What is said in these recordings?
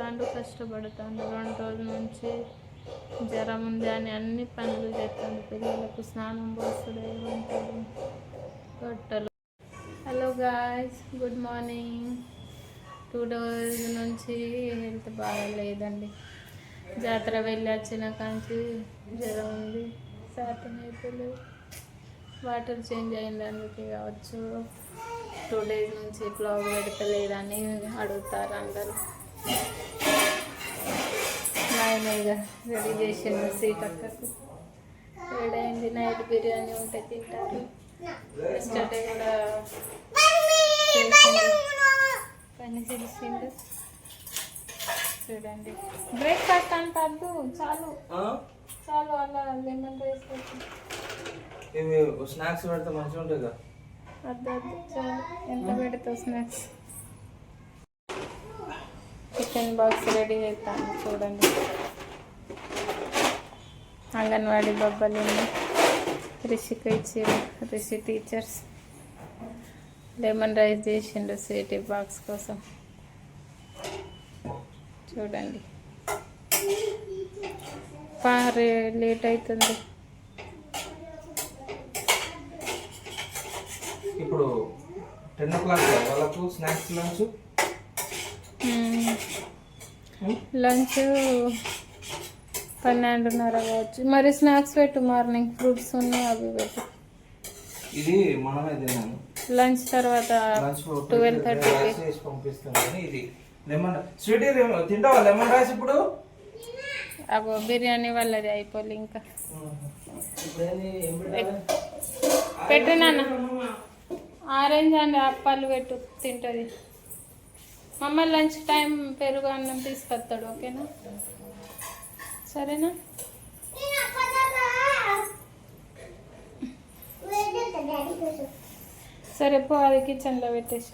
తింటాడు, కష్టపడతాడు. 2 రోజుల నుంచి జ్వరం ఉంది అని అన్ని పనులు చేస్తాడు. పిల్లలకు స్నానం పోస్తాడు, ఏమంటాడు బట్టలు. Hello guys, good morning. 2 days నుంచి హెల్త్ బాగాలేదండి. జాతర వెళ్ళి వచ్చిన కాంచి జ్వరం ఉంది, శాతం అయిపోలేదు. వాటర్ చేంజ్ అయింది, అందుకే కావచ్చు 2 డేస్ నుంచి బ్లాగ్ పెడతలేదని అడుగుతారు అందరూ. నాయనగా రెడీ చేసిండు సీతక్కకు. వేడైంది, నైట్ బిర్యానీ ఉంటే తింటారు. ఎస్టర్డే కూడా పని చేసిండు. చూడండి, బ్రేక్ఫాస్ట్ అంటే వద్దు, చాలు చాలు. అలా లెమన్ రైస్ స్నాక్స్ పెడితే మంచిగా ఉంటుంది కదా. వద్దు వద్దు, చాలు. ఎంత పెడతావు స్నాక్స్? చికెన్ బాక్స్ రెడీ చేస్తాను చూడండి. అంగన్వాడీ బొబ్బలు రిషికి ఇచ్చారు, రిషి టీచర్స్. లెమన్ రైస్ చేసిండు స్వీట్ బాక్స్ కోసం. చూడండి, లేట్ అవుతుంది. ఇప్పుడు 10 o'clock వాళ్ళకు స్నాక్స్ లంచ్ 12:30 కావచ్చు. మరి స్నాక్స్ పెట్టు, మార్నింగ్ ఫ్రూట్స్ ఉన్నాయి అవి పెట్టు. ఇది మనమే తిన్నాను. లంచ్ తర్వాత 12:30 పంపిస్తాను. ఇది లెమన్ స్వీట్ తింటావా? లెమన్ రైస్ ఇప్పుడు అబ్బో బిర్యానీ వాళ్ళది అయిపోలే ఇంకా. పెట్టు నాన్న, ఆరెంజ్ అండ్ అప్పాలు పెట్టు, తింటుంది. మమ్మ లంచ్ టైం పెరుగు అన్నం తీసుకొస్తాడు, ఓకేనా? సరేనా? సరే పో, అది కిచెన్లో పెట్టేసి.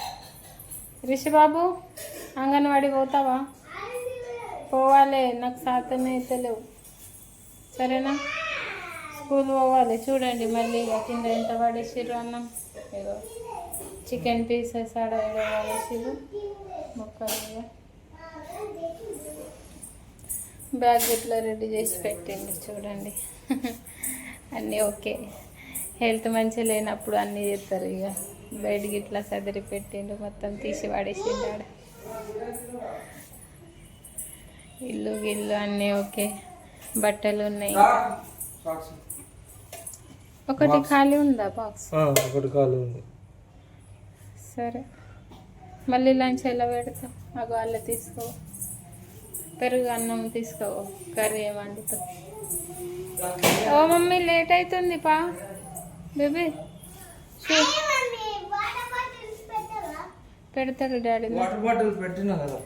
రిషిబాబు, అంగన్వాడి పోతావా? పోవాలి, నాకు శాతం అయితే లేవు, సరేనా? స్కూల్ పోవాలి. చూడండి మళ్ళీ కింద ఎంత పడేసిర్రు అన్నం. ఏదో చికెన్ పీసెస్ ఆడ పడేసిర్రు మొక్కలు. బ్యాగ్ ఇట్లా రెడీ చేసి పెట్టింది చూడండి. అన్నీ ఓకే. హెల్త్ మంచిగా లేనప్పుడు అన్నీ చేస్తారు. ఇక బయటికి ఇట్లా సదిరి పెట్టిండు, మొత్తం తీసి పడేసిండు ఆడ. ఇల్లు గిల్లు అన్నీ ఓకే. బట్టలు ఉన్నాయి. ఒకటి ఖాళీ ఉందా బాక్స్? ఒకటి ఖాళీ ఉంది. సరే, మళ్ళీ లంచ్ ఎలా పెడతావు? నాకు వాళ్ళ తీసుకో, పెరుగు అన్నం తీసుకో, కర్రీ ఏమండుతావు? ఓ మమ్మీ లేట్ అవుతుంది పా. బేబీ పెడతాడు డాడీ. వాటర్ బాటిల్ పెట్టినా కదా.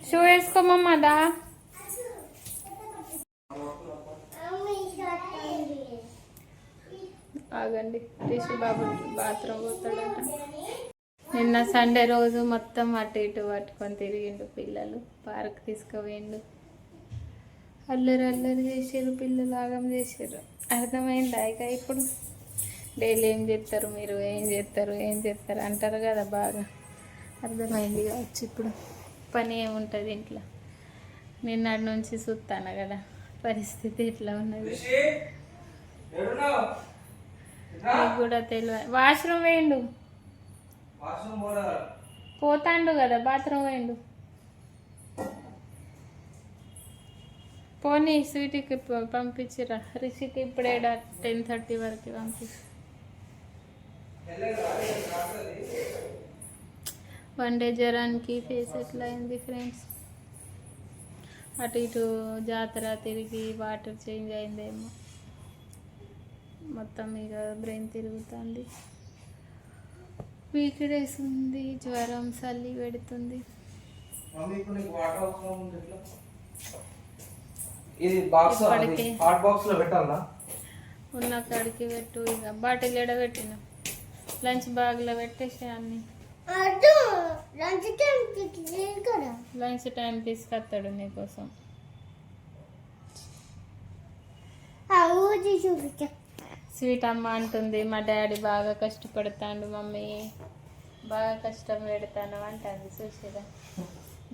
షూ వేసుకోమమ్మా, దా. ఆగండి, రిషి బాబు బాత్రూమ్ పోతాడట. నిన్న సండే రోజు మొత్తం అటు ఇటు పట్టుకొని తిరిగిండు. పిల్లలు పార్క్ తీసుకుపోయిండు. అల్లరి అల్లరి చేసారు పిల్లలు, ఆగం చేసారు. అర్థమైందా? ఇక ఇప్పుడు డైలీ ఏం చేస్తారు మీరు, ఏం చేస్తారు అంటారు కదా, బాగా అర్థమైంది కావచ్చు. ఇప్పుడు పని ఏముంటుంది ఇంట్లో. నిన్నటి నుంచి చూస్తాను కదా పరిస్థితి ఎట్లా ఉన్నది. నీకు కూడా తెలియదు. వాష్రూమ్ వేయండు, పోతాండు కదా, బాత్రూమ్ వేయండు. పోనీ స్వీట్కి పంపించిరా. రిషికి ఇప్పుడే 10:30 వరకు పంపించి. 1 డే జ్వరానికి ఫేస్ ఎట్లా అయింది ఫ్రెండ్స్. అటు ఇటు జాతర తిరిగి వాటర్ చేంజ్ అయిందేమో, మొత్తం ఇక బ్రెయిన్ తిరుగుతుంది. వీక్డేస్ ఉంది, జ్వరం చలి పెడుతుంది. ఉన్న కాడికి పెట్టు. ఇక బాటిల్ ఎడబెట్టిన లంచ్ బ్యాగ్లో పెట్టేసి అన్ని. లంచ్ టైం తీసుకొస్తాడు నీకోసం. స్వీట్ అమ్మ అంటుంది, మా డాడీ బాగా కష్టపడతాడు మమ్మీ, బాగా కష్టం పెడతాను అంటుంది సుశీల.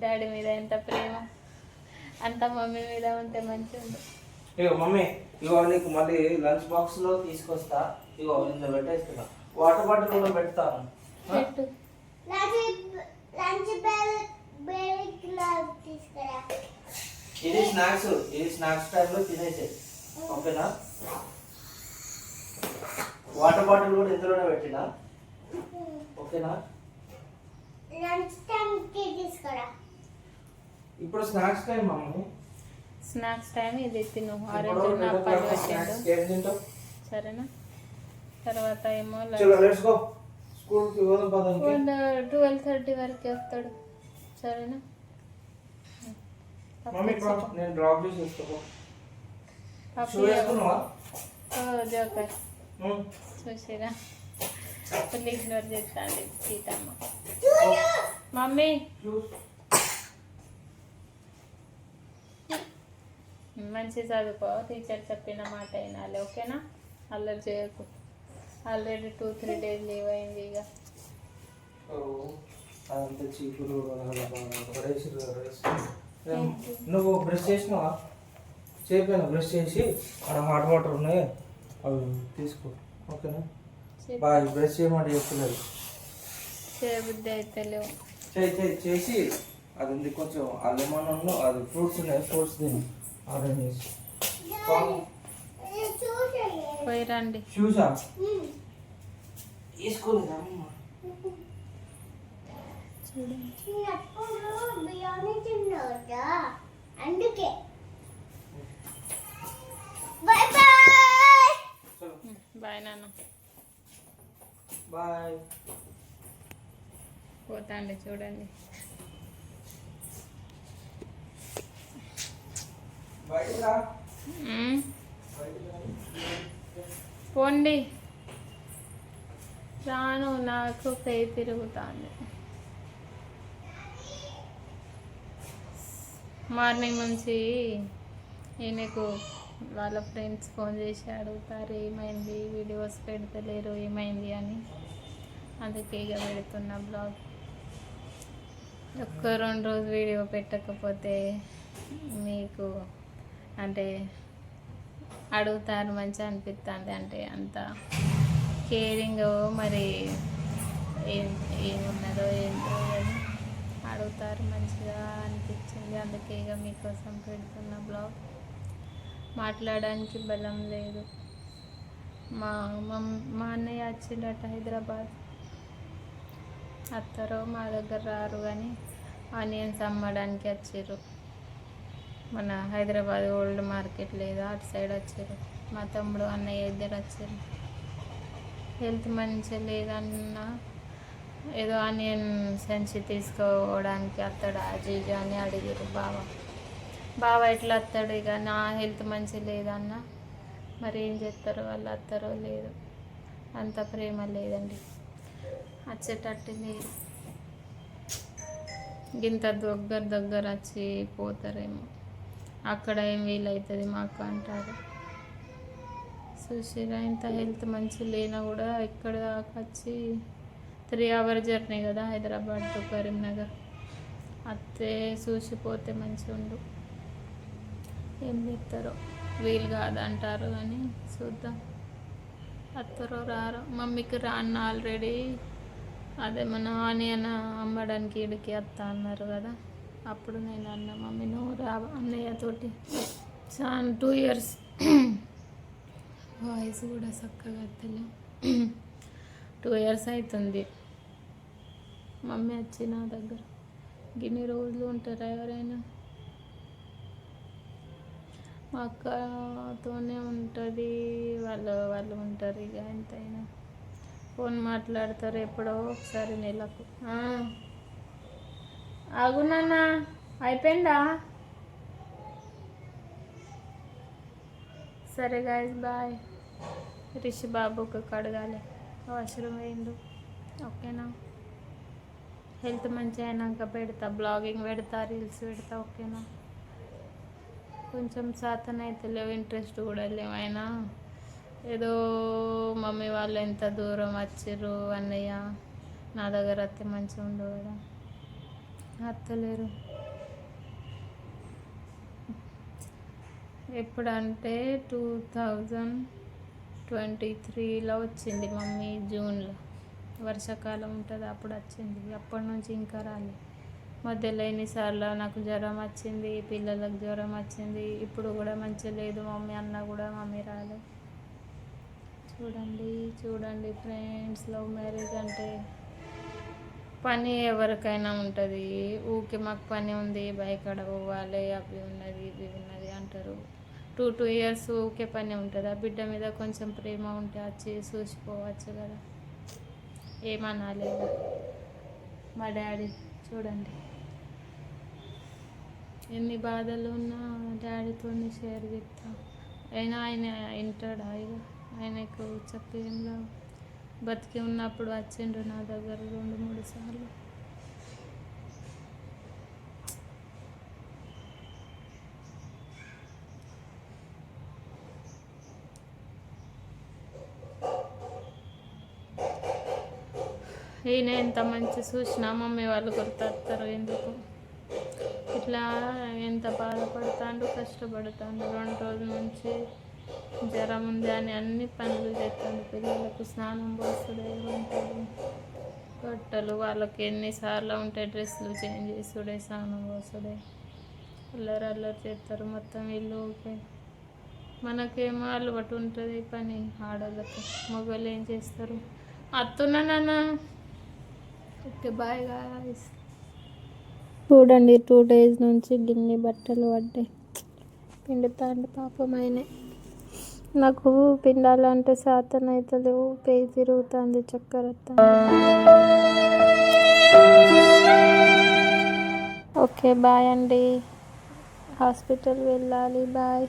డాడీ మీద ఎంత ప్రేమ అంత మమ్మీ మీద ఉంటే మంచిగా. ఇగో మమ్మీ, ఇగో నీకు మళ్ళీ లంచ్ బాక్స్ లో తీసుకొస్తా. ఇగో ఇందులో పెట్టేస్తున్నా. వాటర్ బాటిల్ కూడా పెడతాను. పెట్టు. ఇది స్నాక్స్, ఇది స్నాక్స్ టైంలో తినేసే, ఓకేనా? వాటర్ బాటిల్ కూడా ఇందులోనే పెట్టినా, ఓకేనా? ఇప్పుడు snacks time mummy. Snacks time ఇది తిను. ఆరెంజ్ అప్పాలు పెట్టిండు, సరేనా? తర్వాత ఏమో 12:30 వరకు వస్తాడు, సరేనా? నేను డ్రాప్ చేసి వస్తాను. జోకర్ చూసిరా, ఫుల్ ఇగ్నోర్ చేస్తాండి సీతమ్మ. మమ్మీ మంచి చదువుకో, టీచర్ చెప్పిన మాట వినాలి, ఓకేనా? అల్లరి చేయకు. ఆల్రెడీ 2-3 డేస్ లీవ్ అయింది. ఇక అదంతా చీపురు నువ్వు బ్రష్ చేసినావా? చేయకపోయినా బ్రష్ చేసి అక్కడ హాట్ వాటర్ ఉన్నాయి, అవి తీసుకో, ఓకేనా? బాగా బ్రష్ చేయమంటే చెప్తున్నారు. చేయబుద్ధి అయితే లేవు. చేసి అది ఉంది కొంచెం ఆ లెమన్ అది ఫ్రూట్స్ ఉన్నాయి, ఫ్రూట్స్ తిని ఆరెంజ్ పోయి రండి. చూసా తీసుకోలేదా? అందుకే బాయ్ నాన్న. బాయ్. పోతాండి చూడండి. పోండి. రాను, నాకు పై తిరుగుతాంది. మార్నింగ్ నుంచి ఈయనకు వాళ్ళ ఫ్రెండ్స్ ఫోన్ చేసి అడుగుతారు ఏమైంది, వీడియోస్ పెడతలేరు ఏమైంది అని. అందుకే ఇక పెడుతున్నా బ్లాగ్. ఒక్క 2 రోజు వీడియో పెట్టకపోతే మీకు అంటే అడుగుతారు, మంచిగా అనిపిస్తుంది. అంటే అంత కేరింగ్ మరి ఏమున్నదో ఏంటో అని అడుగుతారు, మంచిగా అనిపించింది. అందుకే ఇక మీకోసం పెడుతున్న బ్లాగ్. మాట్లాడడానికి బలం లేదు. మా అన్నయ్య వచ్చిండట హైదరాబాద్. అత్తరో మా దగ్గర రారు కానీ ఆనియన్స్ అమ్మడానికి వచ్చారు. మన హైదరాబాద్ ఓల్డ్ మార్కెట్ లేదా అటు సైడ్ వచ్చారు. మా తమ్ముడు అన్నయ్య ఇద్దరు వచ్చారు. హెల్త్ మంచిగా లేదన్నా ఏదో ఆనియన్ సంచి తీసుకోవడానికి అత్తడు అజీజు అని అడిగారు. బావ ఎట్లా వస్తాడు, ఇక నా హెల్త్ మంచిగా లేదన్నా మరి ఏం చేస్తారో వాళ్ళు, వస్తారో లేదు. అంత ప్రేమ లేదండి, వచ్చేటట్టు లేదు. ఇంత దగ్గర వచ్చి పోతారేమో, అక్కడ ఏం వీలవుతుంది మాకు అంటారు. చూసిరా, ఇంత హెల్త్ మంచిగా లేనా కూడా ఇక్కడ దాకా వచ్చి 3 hour జర్నీ కదా హైదరాబాద్ టు కరీంనగర్. అత్తే చూసిపోతే మంచిగా ఉండు. ఏం చెప్తారో, వీలు కాదంటారు కానీ చూద్దాం అత్తరో రారో. మమ్మీకి రాన్న ఆల్రెడీ అదే మన ఆనియన్ అమ్మడానికి ఇడికి వస్తా అన్నారు కదా. అప్పుడు నేను అన్న మమ్మీ నువ్వు రా అన్నయ్యతోటి. చాలా 2 years వాయిస్ కూడా చక్కగా వస్తలే. 2 years అవుతుంది మమ్మీ వచ్చి నా దగ్గర. గిన్ని రోజులు ఉంటారా ఎవరైనా? మా అక్కతోనే ఉంటుంది, వాళ్ళు ఉంటారు. ఇక ఎంతైనా ఫోన్ మాట్లాడతారు ఎప్పుడో ఒకసారి నెలకు. ఆగునా, అయిపోయిందా? సరే గాయస్, బాయ్. రిషి బాబుకి కడగాలి, అవసరం అయిండు, ఓకేనా? హెల్త్ మంచిగా అయినాక పెడతా, బ్లాగింగ్ పెడతా, రీల్స్ పెడతా, ఓకేనా? కొంచెం శాతం అయితే లేవు, ఇంట్రెస్ట్ కూడా లేవైనా. ఏదో మమ్మీ వాళ్ళు ఎంత దూరం వచ్చిర్రు అన్నయ్య నా దగ్గర అత్తే మంచిగా ఉండవు కదా, అత్తలేరు. ఎప్పుడంటే 2023లో వచ్చింది మమ్మీ, జూన్లో వర్షాకాలం ఉంటుంది అప్పుడు వచ్చింది. అప్పటి నుంచి ఇంకా రాలేదు. మధ్యలో ఎన్నిసార్లు నాకు జ్వరం వచ్చింది, పిల్లలకు జ్వరం వచ్చింది. ఇప్పుడు కూడా మంచిగా లేదు మమ్మీ అన్న కూడా మమ్మీ రాలేదు. చూడండి చూడండి ఫ్రెండ్స్, లవ్ మ్యారేజ్ అంటే పని ఎవరికైనా ఉంటుంది. ఊకే మాకు పని ఉంది, బయకాడ పోవాలి, అవి ఉన్నది ఇవి ఉన్నది అంటారు. 2 years ఊకే పని ఉంటుంది. ఆ బిడ్డ మీద కొంచెం ప్రేమ ఉంటే వచ్చి చూసిపోవచ్చు కదా, ఏమనాలేదు. మా డాడీ చూడండి ఎన్ని బాధలు ఉన్నా డాడీతో షేర్ చేస్తా. అయినా ఆయన వింటాడా? ఇక ఆయనకు చెప్పేంలో బతికి ఉన్నప్పుడు వచ్చిండు నా దగ్గర 2-3 సార్లు. ఈయన ఎంత మంచి చూసినా మమ్మీ వాళ్ళు గుర్తొస్తారు. ఎందుకు ఇట్లా ఎంత బాధపడతాడు, కష్టపడతాడు. 2 రోజుల నుంచి జ్వరం ఉంది అని అన్ని పనులు చేస్తాడు. పిల్లలకు స్నానం పోసుడే, వంటలు, బట్టలు, వాళ్ళకి ఎన్నిసార్లు ఉంటాయి డ్రెస్సులు చేంజ్ చేసుడే, స్నానం పోసుడే, అల్లరి అల్లరి చేస్తారు మొత్తం ఇల్లు. ఓకే, మనకేమో అలవాటు ఉంటుంది పని, ఆడోళ్ళకి. మగవాళ్ళు ఏం చేస్తారు? అత్తున్నా నాన్న. Okay bye guys. చూడండి 2 days నుంచి గిన్ని బట్టలు పడ్డాయి. పిండుతాండి పాపం ఆయనే. నాకు పిండాలంటే శాతం అవుతలేవు, పేయి తిరుగుతుంది, చక్కెర వస్తుంది. ఓకే బాయ్ అండి, హాస్పిటల్ వెళ్ళాలి. బాయ్.